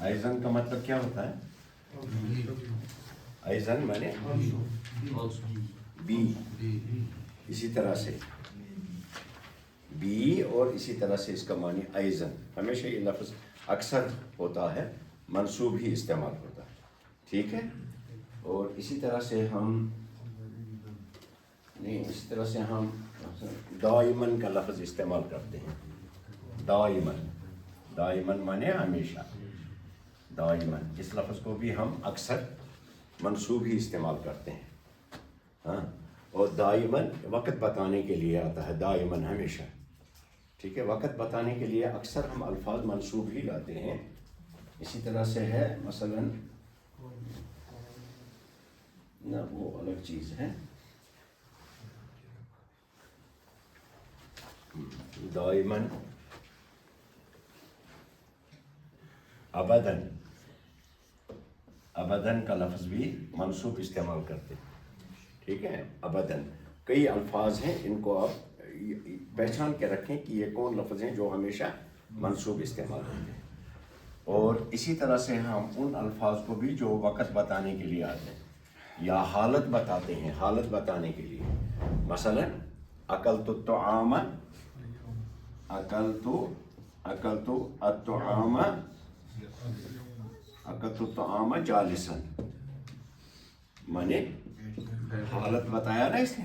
ایزن کا مطلب کیا ہوتا ہے؟ ایزن مانے بی، اسی طرح سے بی اور اسی طرح سے اس کا معنی ایزن. ہمیشہ یہ لفظ اکثر ہوتا ہے منصوب ہی استعمال ہوتا ہے. ٹھیک ہے. اور اسی طرح سے ہم دائمن کا لفظ استعمال کرتے ہیں. دائمن مانے ہمیشہ. دائمن اس لفظ کو بھی ہم اکثر منصوب ہی استعمال کرتے ہیں. ہاں. اور دائمن وقت بتانے کے لیے آتا ہے. دائمن ہمیشہ. ٹھیک ہے. وقت بتانے کے لیے اکثر ہم الفاظ منصوب ہی لاتے ہیں. اسی طرح سے ہے مثلاً نہ وہ الگ چیز ہے. دائمن ابداً کا لفظ بھی منصوب استعمال کرتے ہیں. ٹھیک ہے. ابداً کئی الفاظ ہیں، ان کو آپ پہچان کے رکھیں کہ یہ کون لفظ ہیں جو ہمیشہ منصوب استعمال ہوتے ہیں. اور اسی طرح سے ہم ان الفاظ کو بھی جو وقت بتانے کے لیے آتے ہیں یا حالت بتاتے ہیں، حالت بتانے کے لیے. مثلاً اکلت الطعام، اکلت الطعام جالساً، مانے حالت بتایا نا اس نے،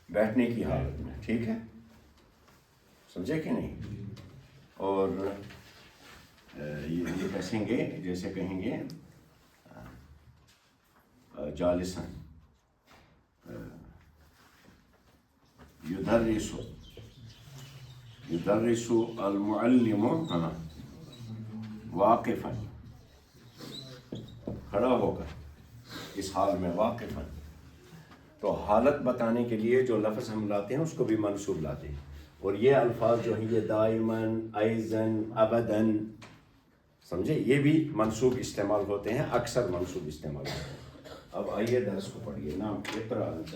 بیٹھنے کی حالت میں. ٹھیک ہے. سمجھے کہ نہیں؟ اور یہ کہیں گے، جیسے کہیں گے جالساً یدرس المعلم واقفاً، کھڑا ہو کر اس حال میں واقفاً. تو حالت بتانے کے لیے جو لفظ ہم لاتے ہیں اس کو بھی منصوب لاتے ہیں. اور یہ الفاظ جو ہیں یہ دائماً، ایزن، ابداً، سمجھے، یہ بھی منصوب استعمال ہوتے ہیں، اکثر منصوب استعمال ہوتے ہیں. اب آئیے درس کو پڑھیے. نام اقرا انت.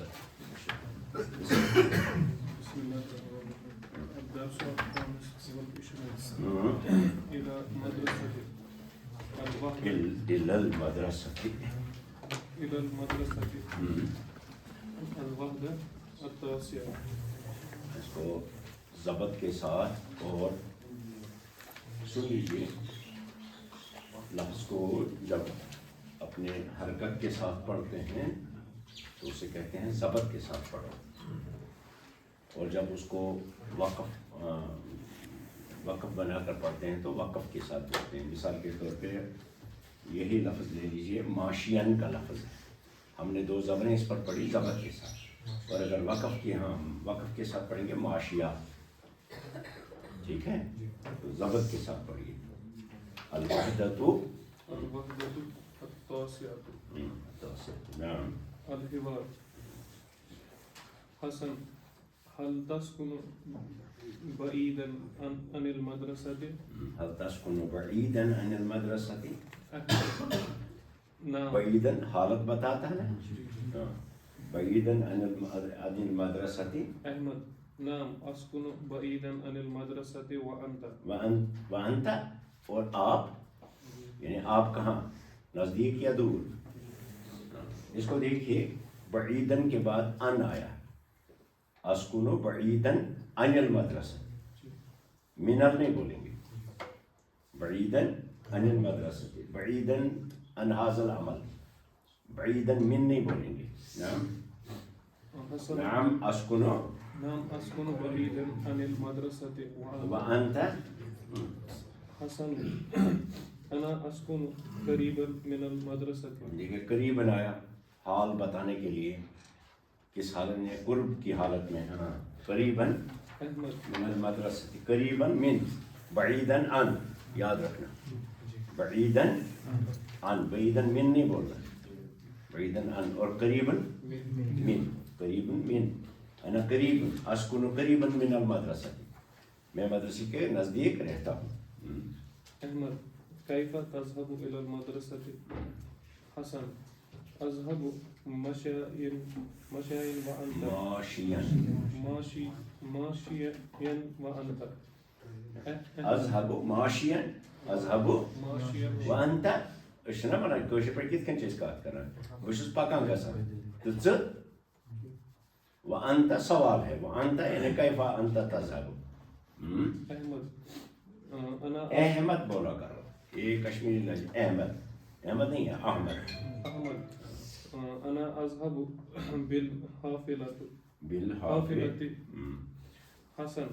إلى المدرسة الوحدة التاسعة. اس کو ضبط کے ساتھ اور سن لیجیے. لفظ کو جب اپنے حرکت کے ساتھ پڑھتے ہیں تو اسے کہتے ہیں ضبط کے ساتھ پڑھو. اور جب اس کو وقف بنا کر پڑھتے ہیں تو وقف کے ساتھ پڑھتے ہیں. مثال کے طور پہ یہی لفظ لے لیجیے، ماشین کا لفظ ہے. ہم نے 2 زبریں اس پر پڑھی ضبط کے ساتھ. اور اگر وقف کے ساتھ پڑھیں گے معاشیہ. ٹھیک ہے. تو ضبط کے ساتھ پڑھیے. الوحدۃ التاسعة. نعم. الحوار. حسن هل تسكن بعيدا عن المدرسة؟ هل تسكن بعيدا عن المدرسة؟ نعم. بعيدا حالت بتاتا ہے. بعيدا عن المدرسة. احمد نعم اسكن بعيدا عن المدرسة. وانت اور آپ، یعنی آپ کہاں، نزدیک یا دور. اس کو دیکھیے، بعیدن کے بعد ان آیا. اسکن بعیدن عن المدرسہ. منر نہیں بولیں گے. بعیدن عن المدرسہ، بعیدن عن هذا العمل، بعیدن من نہیں بولیں گے. نعم. نعم اسکن بعيدا عن المدرسة. وانت. حسن انا اسكن قريبا من المدرسة. دیکھیے قریباً آیا حال بتانے کے لیے. کس حالت میں؟ قرب کی حالت میں. ہاں. قریباً من المدرسة، قریباً من، بعیداً عن. یاد رکھنا، بعیداً عن، بعیداً من نہیں بولنا، بعیداً عن. اور قریباً من، قریباً من. انا قریب اسکن قریباً من المدرسة، میں مدرسے کے نزدیک رہتا ہوں. احمد كيف تذهب إلى المدرسة؟ حسن أذهب مشيا وأنت. ماشيا وأنت. أذهب ماشيا اذهبو ماشيا وانت اشنا ونان کٲشِر پٲٹھۍ کِتھ کٔنۍ چھِ أسۍ کَتھ کران بہٕ چھُس پکان گژھان تہٕ ژٕ وانت سوال ہے وانت یعنی کیفا انت تذهب احمد انا احمد بولا کرو یہ کشمیری لفظ احمد احمد نہیں ہے احمد احمد انا اذهب بالحافلة بالحافلة حسن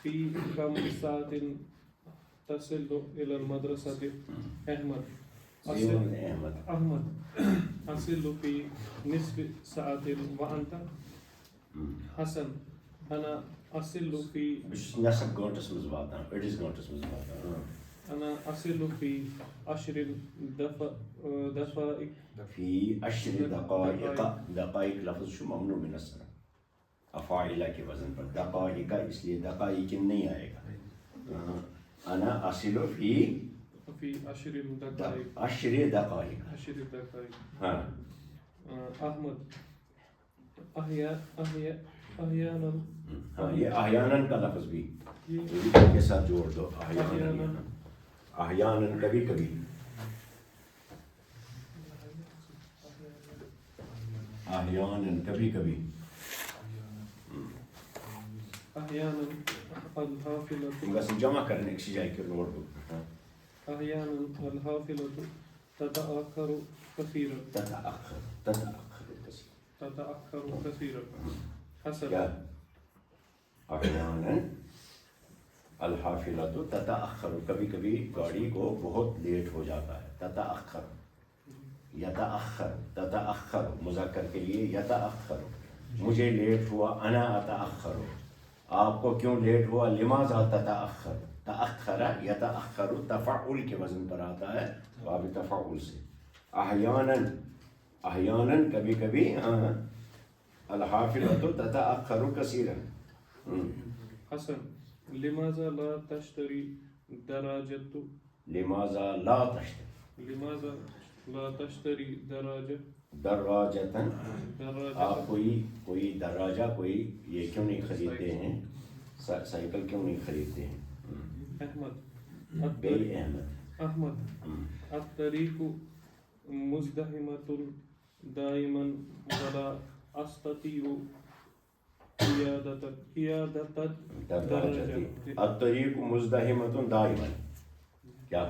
في كم ساعة تصل إلى المدرسة أحمد احمد أصل في نصف ساعة وأنت حسن أنا أصل في نصف گھنٹس منٛز واتان أڑِس گھنٹس منٛز واتان أنا أصل في 10 دقائق في 10 دقائق دقائق لفظ شو ممنوع من الصرف افاعلہ کے وزن پر دقائق اس لیے دقائق نہیں آئے گا انا اصل في 10 دقائق 10 دقائق 10 دقائق ہاں أحمد أحيانا ہاں یہ احیاناً کا لفظ بھی کے ساتھ جوڑ دو احیاناً احیاناً کبھی کبھی احیاناً کبھی کبھی أحيانا الحافلة بس جمع کرنے کی جائے کہ نوٹ بک أحيانا الحافلة تتأخر كثيرا تتأخر كثيرا حسن کیا احیاناً الحافلۃ تتأخر کبھی کبھی گاڑی کو بہت لیٹ ہو جاتا ہے تتأخر یتأخر تتأخر مذکر کے لیے یتأخر مجھے لیٹ ہوا انا اتأخر آپ کو کیوں لیٹ ہوا لماذا تتأخر تأخر یتأخر تفعل کے وزن پر آتا ہے باب تفعل سے احیاناً احیاناً کبھی کبھی الحافلۃ تتأخر کثیرا حسن لماذا لا تشتري دراجة لماذا لا تشتری لماذا لا تشتري دراجتاً دراجة آپ کوئی دراجہ کوئی یہ کیوں نہیں خریدتے ہیں سائیکل کیوں نہیں خریدتے ہیں أحمد بے احمد أحمد الطريق مزدحمة دائما ولا أستطيع قيادة دراجتی الطریق مزدحمۃ دائما کیا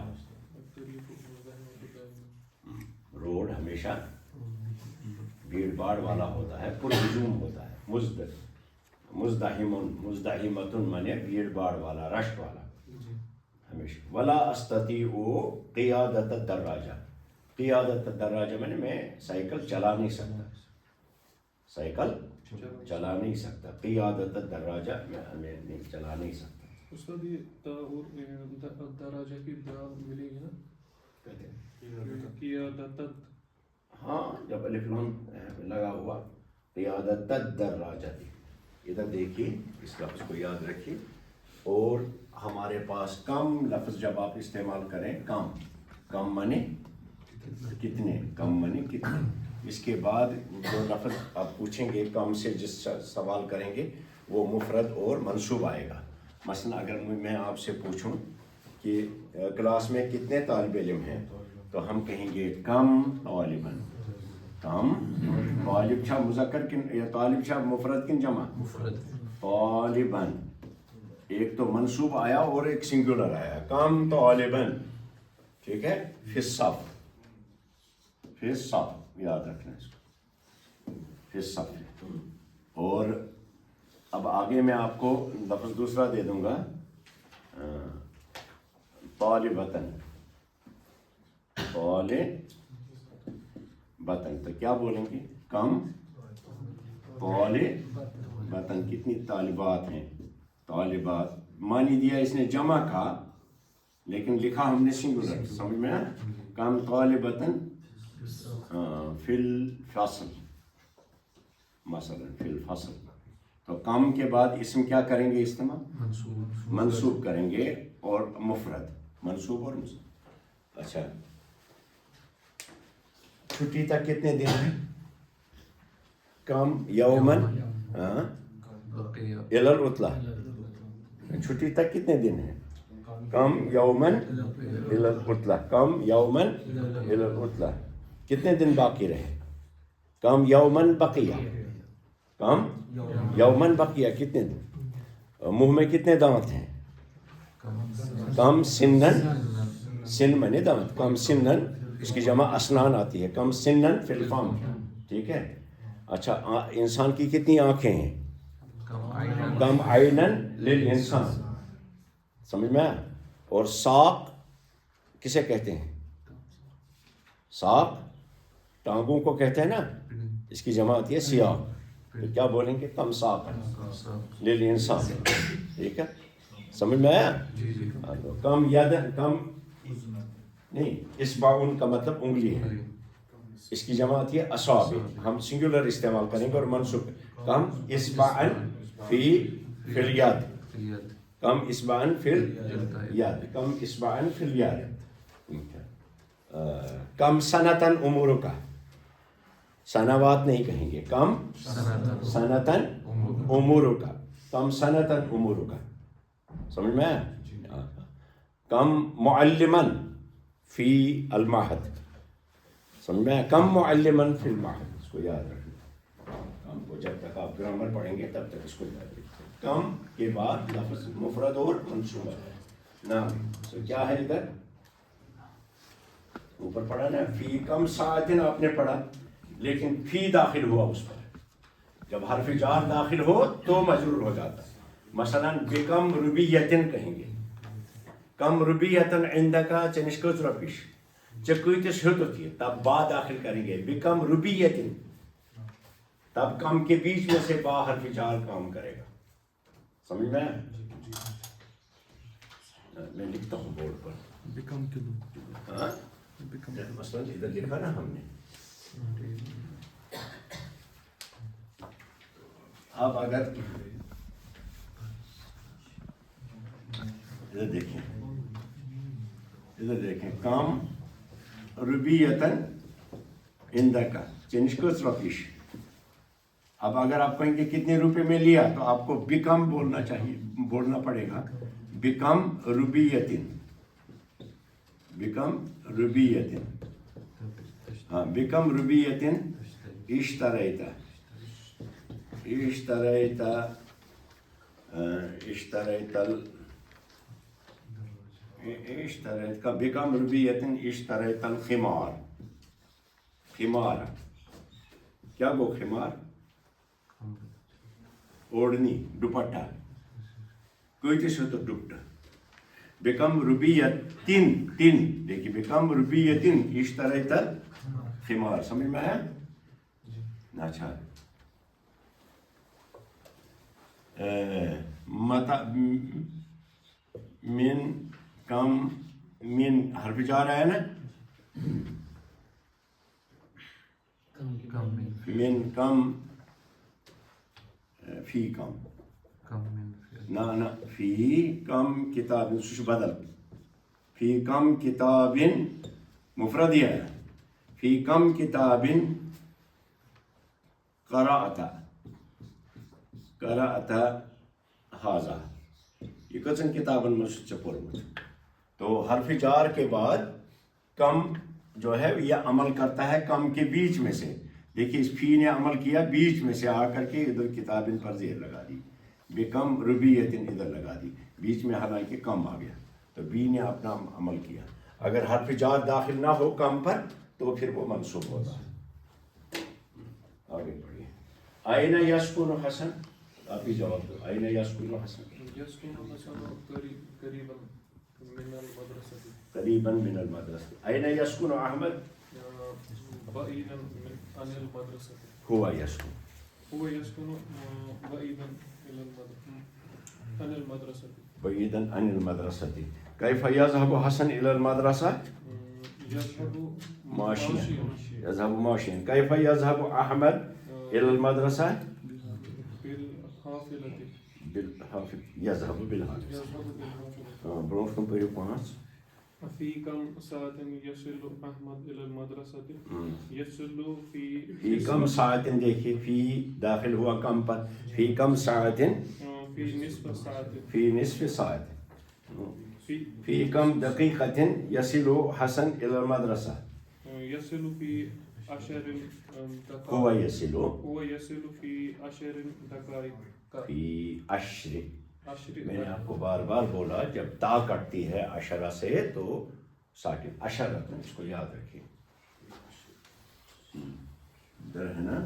روڈ ہمیشہ بھیڑ بھاڑ والا ہوتا ہے پر ہجوم ہوتا ہے مزدحمۃ مانے بھیڑ بھاڑ والا رش والا ہمیشہ ولا استطيع قیادت الدراجہ قیادت الدراجہ مانے میں سائیکل چلا نہیں سکتا سائیکل چلا نہیں سکتا قیادت الدراجہ میں نہیں چلا نہیں سکتا استاد یہ تا اور دراجہ کی دا ملے گی نا قیادت ہاں جب الف لام لگا ہوا قیادت الدراجہ ادھر دیکھیے اس لفظ کو یاد رکھیے اور ہمارے پاس کم لفظ جب آپ استعمال کریں کم معنی کتنے کم معنی کتنے اس کے بعد جو لفظ آپ پوچھیں گے کم سے جس سوال کریں گے وہ مفرد اور منصوب آئے گا مثلا اگر میں آپ سے پوچھوں کہ کلاس میں کتنے طالب علم ہیں تو ہم کہیں گے کم طالباً کم طالب چھا مذکر کن یا طالب چھا مفرد کن جمع مفرد طالباً ایک تو منصوب آیا اور ایک سنگولر آیا کم طالباً ٹھیک ہے فی الصف یاد رکھنا اس کو فی الصف اور اب آگے میں آپ کو لفظ دوسرا دے دوں گا طالبتاً تو کیا بولیں گے کم طالبتاً کتنی طالبات ہیں طالبات مانی دیا اس نے جمع کا لیکن لکھا ہم نے سنگولر سمجھ میں آیا کم طالبتاً فی الفصل مثلا فی الفصل تو کم کے بعد اسم کیا کریں گے استعمال منصوب کریں گے اور مفرد منصوب اور مفرد اچھا چھٹی تک کتنے دن ہیں کم یومن الی العطلہ چھٹی تک کتنے دن ہیں کم یومن الی العطلہ، کم یومن الی العطلہ، کتنے دن باقی رہے؟ کم یومن بقیہ، کم یومن بقیہ، کتنے دن؟ منہ میں کتنے دانت ہیں؟ کم سنن، سن میں نہیں دانت، کم سنن اس کی جمع اسنان آتی ہے، کم سنن فی الفم، ٹھیک ہے؟ اچھا انسان کی کتنی آنکھیں ہیں؟ کم عینن للانسان، سمجھ میں آیا؟ اور ساق کسے کہتے ہیں؟ ساق ٹانگوں کو کہتے ہیں نا، اس کی جمع آتی ہے سیاق، تو کیا بولیں گے؟ کم ساق للانسان، ٹھیک ہے؟ سمجھ میں آیا؟ کم ید، کم نہیں، اصبعن کا مطلب انگلی ہے، اس کی جمع آتی ہے اصابع، ہم سنگولر استعمال کریں گے اور منصوب، کم اصبعن فی الید، کم اصبعن فی الید، کم اصبعن فی الید، کم سنتن امورک، سنوات نہیں کہیں گے، کم سنتن امورک، کم سنتن امورک، سمجھ میں آیا؟ کم معلمن فی المعہد، سمجھ میں آیا؟ کم معلمن فی المعہد، اس کو یاد رکھنا، کم کو جب تک آپ گرامر پڑھیں گے تب تک اس کو یاد رکھیں، کم کے بعد لفظ مفرد اور منصوبہ نام، تو کیا ہے ادھر اوپر پڑھا نا، فی کم ساعتن آپ نے پڑھا، لیکن فی داخل ہوا اس پر، جب حرف جار داخل ہو تو مجرور ہو جاتا ہے، مثلا بکم ربیتن کہیں گے، کم ربیتن عندک چنش کچ ربیش، چکویتش ہتو تھی، تب با داخل کریں گے، بکم ربیتن، تب کم کے بیچ میں سے با حرف جار کام کرے گا، سمجھ میں آیا؟ میں لکھتا ہوں بورڈ پر، بکم کلو، ہاں مثلا ادھر لکھا نا ہم نے، اب اگر ادھر دیکھیں کم ربیتن عندک چنشکس رفیش، اب اگر آپ کہیں گے کتنے روپے میں لیا تو آپ کو بکم بولنا چاہیے، بولنا پڑے گا، بکم ربیتن، بکم ربیتن، ہاں بکم ربیتن اشتریتا، اشتریتا، اشتریت کا بکم ربیتن اشتریت الخمار، خمار کیا گو؟ خمار اوڑھنی، دوپٹہ، کوئی چیز ہو تو دوپٹہ، بکم ربیتن، تن دیکھیے، بکم ربیتن اشتریت الخمار، سمجھ میں آیا؟ اچھا من کم، من حرف جار آیا نا، من کم فی کم، نا فی کم کتاب سوش بدل، فی کم کتاب مفرد ہی آیا، فی کم کتاب قرأت ھذا، یہ کتن کتابن میں سے پڑھمت، تو حرف جار کے بعد کم جو ہے یہ عمل کرتا ہے کم کے بیچ میں سے، دیکھیے اس فی نے عمل کیا بیچ میں سے آ کر کے ادھر کتابن پر زیر لگا دی، بکم ربیتن ادھر لگا دی، بیچ میں حالانکہ کم آ گیا، تو بی نے اپنا عمل کیا، اگر حرف جار داخل نہ ہو کم پر تو پھر وہ منصوب ہوتا ہے۔ آگے پڑھیے، آئین یسکن حسن، آپ ہی جواب دو، آئین یسکن حسن؟ یسکن حسن قریبا من المدرسة، قریبا من المدرسة، آئین یسکن احمد؟ بعیدا عن المدرسة، هو يسكن، هو يسكن بعيدا عن المدرسة، بعيدا عن المدرسة، كيف يذهب حسن إلى المدرسة؟ يذهب ماشيا، يذهب ماشيا، كيف يذهب أحمد إلى المدرسة؟ بالحافلة، بالحافلة، يذهب بالحافلة، يذهب بالحافلة، برونكم بيرو پانچ، في كم ساعة يصل أحمد إلى المدرسة؟ يصل في كم ساعة، دیکھیے فی داخل ہوا کم پر، في كم ساعة، في نصف ساعة، في نصف ساعة، فی کم دقیقۃ یصل حسن الی المدرسہ يصل في 10 دقائق هو يصل هو يصل في 10 دقائق فی عشر 10 میں نے آپ کو بار بار بولا جب تا کٹتی ہے عشرہ سے تو ساکن عشرۃ اس کو یاد رکھیے ادھر ہے نا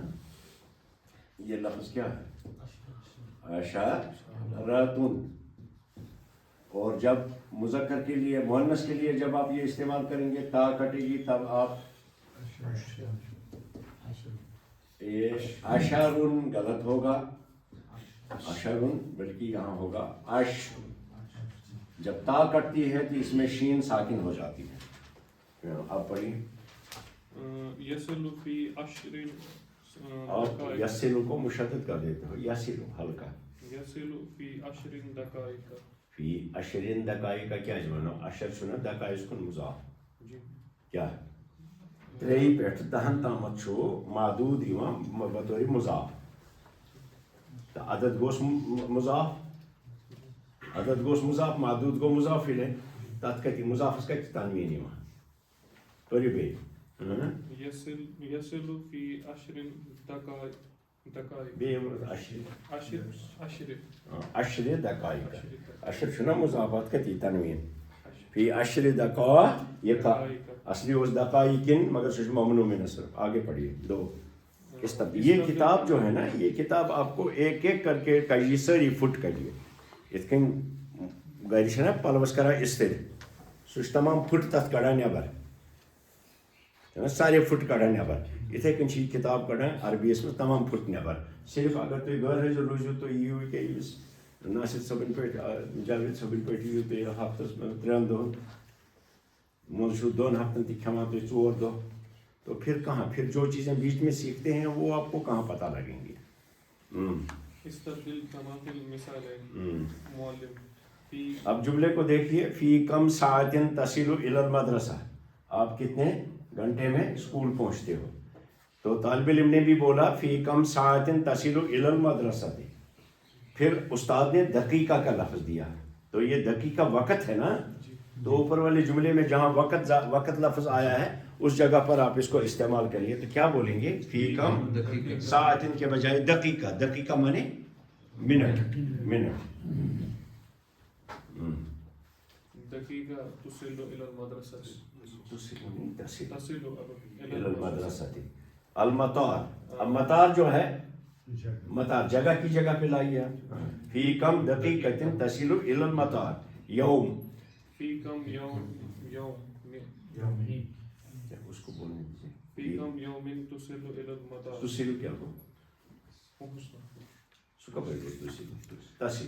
یہ لفظ کیا ہے عشرۃ اور جب مذکر کے لیے مؤنث کے لیے جب آپ یہ استعمال کریں گے تا کٹے گی تب آپ عشرٌ غلط ہوگا عشرٌ بلکہ یہاں ہوگا عش جب تا کٹتی ہے تو اس میں شین ساکن ہو جاتی ہے آپ پڑھیے يصل في 10 آپ یسلو کو مشدد کر دیتے ہو یسلو ہلکا يصل في 10 دقائق فی عشرین دقائق کا کیا جمعنی عشر سنہ دقائق کن مضاف جی کیا تریی پیٹھ دہن تامت چھو معدود یوان بطور مضاف تو عدد گوس مضاف عدد گوس مضاف معدود گو مضاف لے تات کتی مضاف اس کتی تنوین یوان توری بے يصل في 10 دقائق بے عشر 10 عشر دقائق عشر شنہ مضافات کتی تنوین فی عشر دقائق یہ کا اصلی اس دقائقن مگر سوچ ممنوع میں نصرف آگے پڑھیے دو اس طرح یہ کتاب جو ہے نا یہ کتاب آپ کو ایک ایک کر کے کئی ساری فٹ کریے اتکن گھر سے نا پلوس کرا استر سوچ تمام فٹ تت کڑا نیبر سارے فٹ کڑا نیبر اتھے کن چھ کتاب کڑا عربی اس میں تمام فٹ نیبر صرف اگر تھی گھر روزو تو یہ کہ ناصر صبن پہ جاوید صبن پہ تھی ہفتس میں 3 دہن موضوع 2 ہفتن تھی کھانا تو 4 دہ تو پھر کہاں پھر جو چیزیں بیچ میں سیکھتے ہیں وہ آپ کو کہاں پتہ لگیں گی استبدل كما في المثالين معلم في اب جملے کو دیکھیے فی کم ساعت تصل الی المدرسہ آپ کتنے گھنٹے میں اسکول پہنچتے ہو تو طالب علم نے بھی بولا فی کم ساعت تصل الی المدرسہ پھر استاد نے دقیقہ کا لفظ دیا تو یہ دقیقہ وقت ہے نا تو اوپر والے جملے میں جہاں وقت لفظ آیا ہے اس جگہ پر آپ اس کو استعمال کریے تو کیا بولیں گے فی کم ساعتن کے بجائے دقیقہ دقیقہ مانے منٹ دقيقة تصل إلى المدرسة تصل الى المدرسہ المطار اب مطار جو ہے مطار جگہ کی جگہ پہ لائیے فی کم دقیقۃ تصل الی المطار یوم في كم يوم اس کو بولنے دیجیے في كم يوم تصل إلى المطار تصل کیا کو اس کو بولتے تصل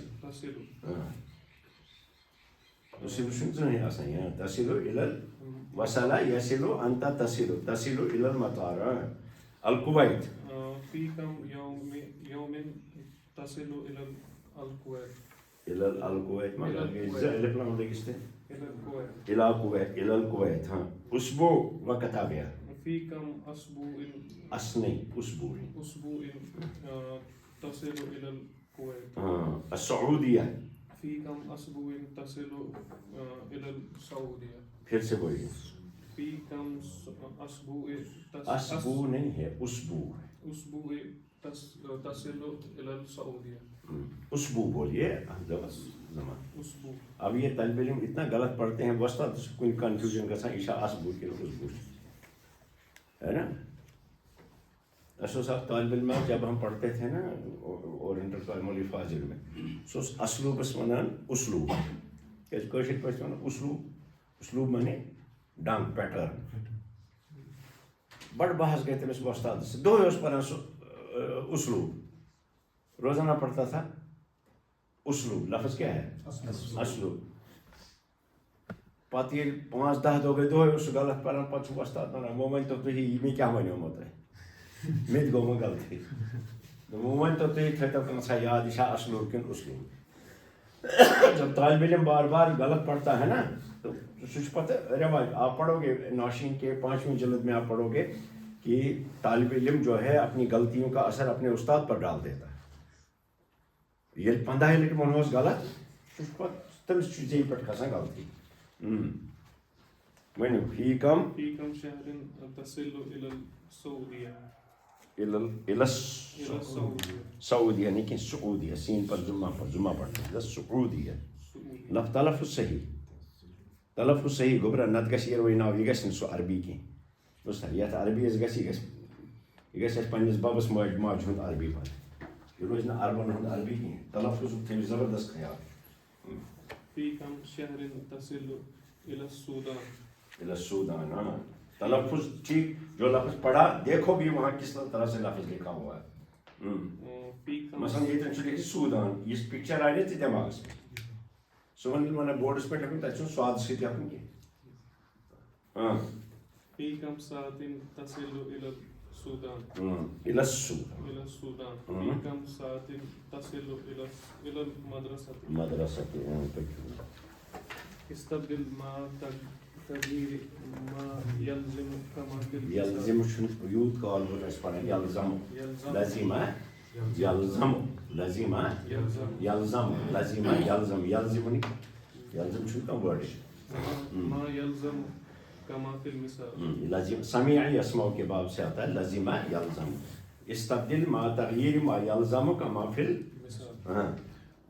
تصل شنو نہیں آسان ہے تصل الی وصل یصل انت تصل الی المطار الکویت في كم يوم تصل إلى الكويت الى الكويت ما الف لام لگستے إلى الكويت الى الكويت الى الكويت ہاں اسبوع وقت آ گیا في كم أسبوع اسنی اسبوع تصل إلى الكويت ہاں السعودیہ في كم أسبوع تصل إلى السعودية پھر سے بولیے في كم أسبوع اسبوع نہیں ہے اسبوع تصل إلى السعودية اسبوع بولیے زمان أسبوع اب یہ طالب علم اتنا غلط پڑھتے ہیں وسط کوئی کنفیوژن کا عشاء اسبوع کے اسبوع ہے نا اشو صاحب طالب علم جب ہم پڑھتے تھے نا اورینٹل کالمولی فاضل میں سو اسلوب اس ونان اسلوب کاشر پہ ونان اسلوب مانے ڈنگ پیٹرن بڑ بحث گئے تمس استاد سے دو اس پر اسلوب روزانہ پڑھتا تھا اسلوب لفظ کیا ہے اسلوب پتہ یہ 5-10 دہ گئی دہ اس غلط پڑھان پتہ استاد ونان وہ ون تو تھی میں کیا ونو تھی مت گو غلطی وہ ون تو تھی تھو سا یاد یہ اسلوب کن اسلوب جب طالب علم بار بار غلط پڑھتا ہے نا تو سوچ پتہ رواج آپ پڑھو گے ناشین کے 5ویں جلد میں آپ پڑھو گے کہ طالب علم جو ہے اپنی غلطیوں کا اثر اپنے استاد پر ڈال دیتا ہے یہ 15 لٹ منوز غلط تمس چھ زی پٹ کھسان غلطی ونیو فی کم في كم شهر تصل إلى السعودية إلى السعودية سعودية لیکن سعودية سين پر زما پڑھنا إلى السعودية لف تلفظ صحیح تلفظ صحیح گوبرا نت گژھِ یہِ ناو یہِ گژھِ نہٕ سُہ عربی کینٛہہ بوٗزتھا یتھ عربی یس گژھِ یہِ گژھِ اَسہِ پنٛنِس ببس ماجہِ ہُنٛد عربی پتہٕ یہِ روزِ نہٕ عربن ہُنٛد عربی کینٛہہ تلفظُک تھٲیِو زبردست خیال في كم شهر تصل إلى السودان إلى السودان ہاں تلفظ ٹھیک جو لفظ پڑھا دیکھو بھی وہاں کس طرح سے لفظ لکھا ہوا ہے في كم مثلا ییٚتٮ۪ن چھُ لیکھِتھ سودان یُس پکچر آیہِ نہ ژےٚ دٮ۪ماغس منٛز صُبحن ییٚلہِ وَنان بورڈس پٮ۪ٹھ لیکھُن تَتہِ چھُنہٕ سوادٕ سۭتۍ لیکھُن کینٛہہ في كم ساعة تصل إلى السودان إلى السودان إلى السودان في كم ساعة تصل إلى المدرسة مدرسة استبدل ما تغيير ما يلزم كما في المثال يلزم چھُنہٕ یوٗت کال ووت اَسہِ پَران یلزم لزیمہ یلزم لزیمہ یلزم لزیمہ یلزم یلزم یلزم چھُنہٕ کانٛہہ وٲرڈ ما يلزم كما في المثال لزیم سمیع یسمع کے باب سے آتا ہے لزیمہ یلزم استبدل ما تغییر ما یلزم کما فی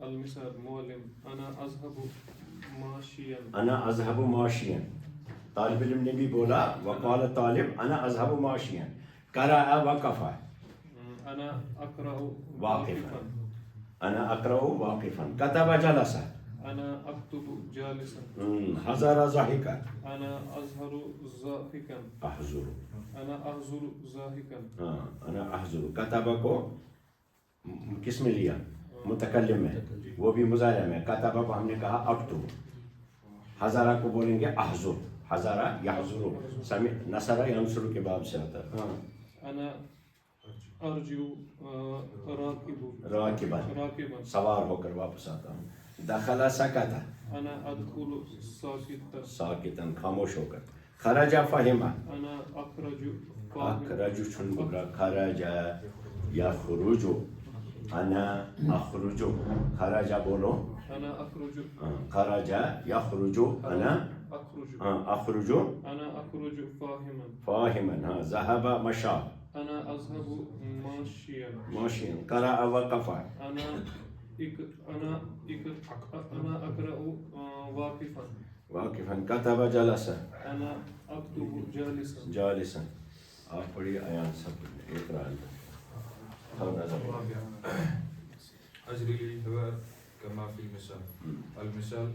المثال معلم أنا أذهب ماشيا انا اذهب ماشیا طالب علم نے بھی بولا وقال طالب انا اذهب ماشیا قرأ وقفا أنا أقرأ واقفا انا اقرأ واقفا كتب جلسا أنا أكتب جالسا حضر ضحكا أنا أظهر ضاحكا احضر أنا أحضر ضاحكا انا احضر كتب کو کس میں لیا متکلم میں وہ بھی مضارع میں کتب کو ہم نے کہا اکتب حضرہ کو بولیں گے احضر حضرہ یحضر سمع نصر ینصر کے باب سے آتا ہے أنا أرجو راکبا راكبا سوار ہو کر واپس آتا ہوں دخل سکتا أنا أدخل ساكتا ساکتاً خاموش ہو کر خرج فہما أنا أخرج فاهما اخرج چھن گبرا خرج یخرج انا اخرج خرج بولو أنا أخرج خرج یخرج انا أخرج اخرج أنا أخرج فاهما فاهما ذهب مشى أنا أذهب ماشيا ماشيا قرأ وقف أنا أقرأ واقفا واقفا كتب جلس أنا أكتب جالسا جالسا آپ پڑھیے ایان سب اقرا أجري الحوار كما في المثال المثال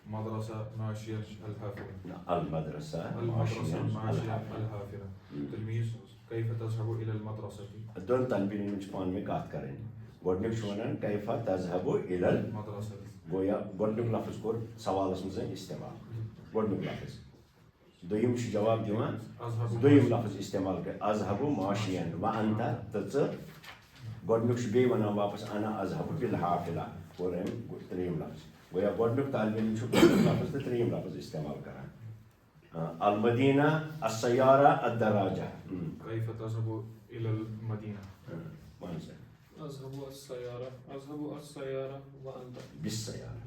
مدرسة ماشيا الحافرة المدرسة ماشيا الحافرة تلميذ كيف تذهب إلى المدرسة دون طالبین چھِ پانہٕ ؤنۍ کتھ کرٕنۍ گۄڈنیُک چھُ وَنان کیف تذهب إلى المدرسة گویا گۄڈنیُک لفظ کوٚر سوالس منٛز استعمال گۄڈنیُک لفظ دوٚیِم چھُ جواب دِوان دوٚیِم لفظ استعمال کر اذهب ماشيا وأنت تہٕ ژٕ گۄڈنیُک چھُ بیٚیہِ وَنان واپس انا اذهب بالحافلة کوٚر أمۍ ترٛیٚیِم لفظ گویا گۄڈنیُک طالبہِ علم چھُ گۄڈنیُک لفظ تہٕ ترٛیٚیِم لفظ استعمال کران المدینہ السیارہ الدراجہ كيف تذهب إلى المدينة أذهب السيارة وأنت بالسيارة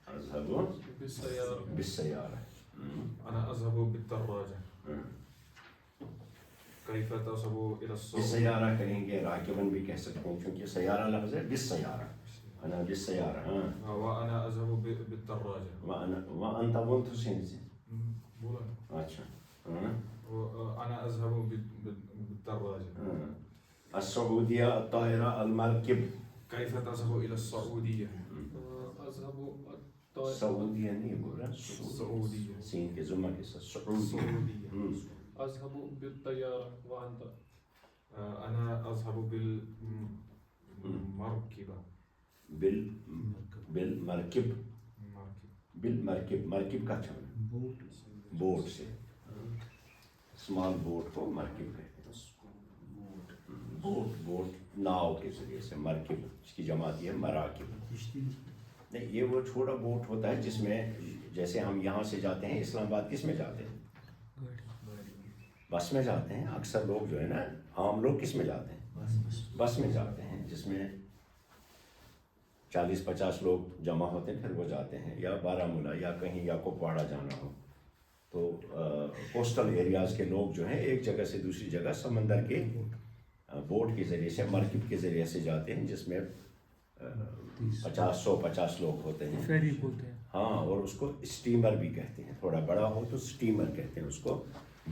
أذهب بالسيارة بالسيارة أنا أذهب بالدراجة كيف تذهب إلى السوق بالسيارة کہیں گے راکباً بھی کہہ سکتے ہیں کیونکہ سیارہ لفظ ہے بالسيارة أنا بالسيارة وأنا أذهب بالدراجة وأنت وأنت سينزي اچھا أنا أذهب بالدراجة السعودية الطائرة المركب كيف تذهب إلى السعودية أذهب السعودية نہیں بول رہا السعودية سین کے زمہ کے ساتھ سعودية أذهب بالطيارة وأنت أنا أذهب بالمركبة بالمركب بالمركب مركب کا چھوڑ بوٹ سے اسمال بوٹ کو مرکب کہتے ہیں بوٹ ناؤ کے ذریعے سے مرکب اس کی جماعت یہ ہے مراکب نہیں یہ وہ چھوٹا بوٹ ہوتا ہے جس میں جیسے ہم یہاں سے جاتے ہیں اسلام آباد کس میں جاتے ہیں بس میں جاتے ہیں اکثر لوگ جو ہے نا عام لوگ کس میں جاتے ہیں بس میں جاتے ہیں جس میں 40-50 لوگ جمع ہوتے ہیں، پھر وہ جاتے ہیں یا بارہمولہ یا کہیں یا کپواڑہ جانا ہو تو کوسٹل ایریاز کے لوگ جو ہیں ایک جگہ سے دوسری جگہ سمندر کے بوٹ کے ذریعے سے، مرکب کے ذریعے سے جاتے ہیں، جس میں 150 لوگ ہوتے ہیں، فیری بولتے ہیں. ہاں، اور اس کو اسٹیمر بھی کہتے ہیں، تھوڑا بڑا ہو تو اسٹیمر کہتے ہیں اس کو،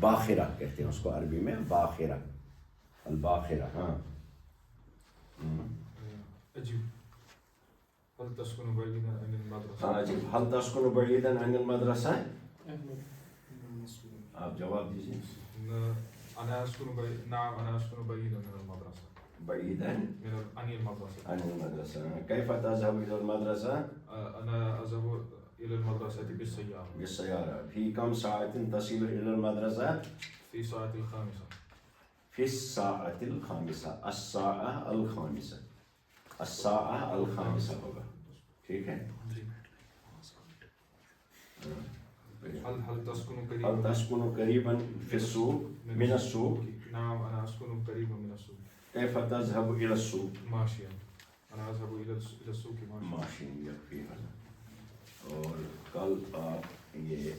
باخرہ کہتے ہیں اس کو عربی میں، باخرہ، الباخرہ. ہاں أجب هل تسكن بعيدا عن المدرسة؟ ہاں جی، هل تسكن بعيدا عن المدرسة؟ آپ جواب دیجیے. أنا أسكن نعم أنا أسكن بعيدا من المدرسة. بعيدا عن المدرسة. عن المدرسة. كيف تذهب إلى المدرسة؟ أنا أذهب إلى المدرسة بالسيارة. بالسيارة. في كم ساعة تصل إلى المدرسة؟ في ساعة الخامسة. في الساعة الخامسة. الساعة الخامسة. الساعة الخامسة ہوگا. ٹھیک ہے. هل تسكن قريبا؟ هل تسكن قريبا في السوق؟ من السوق؟ نعم أنا أسكن قريبا من السوق. كيف تذهب إلى السوق؟ ماشيا. أنا أذهب إلى السوق ماشيا. ماشي يكفي هذا. اور کل آپ یہ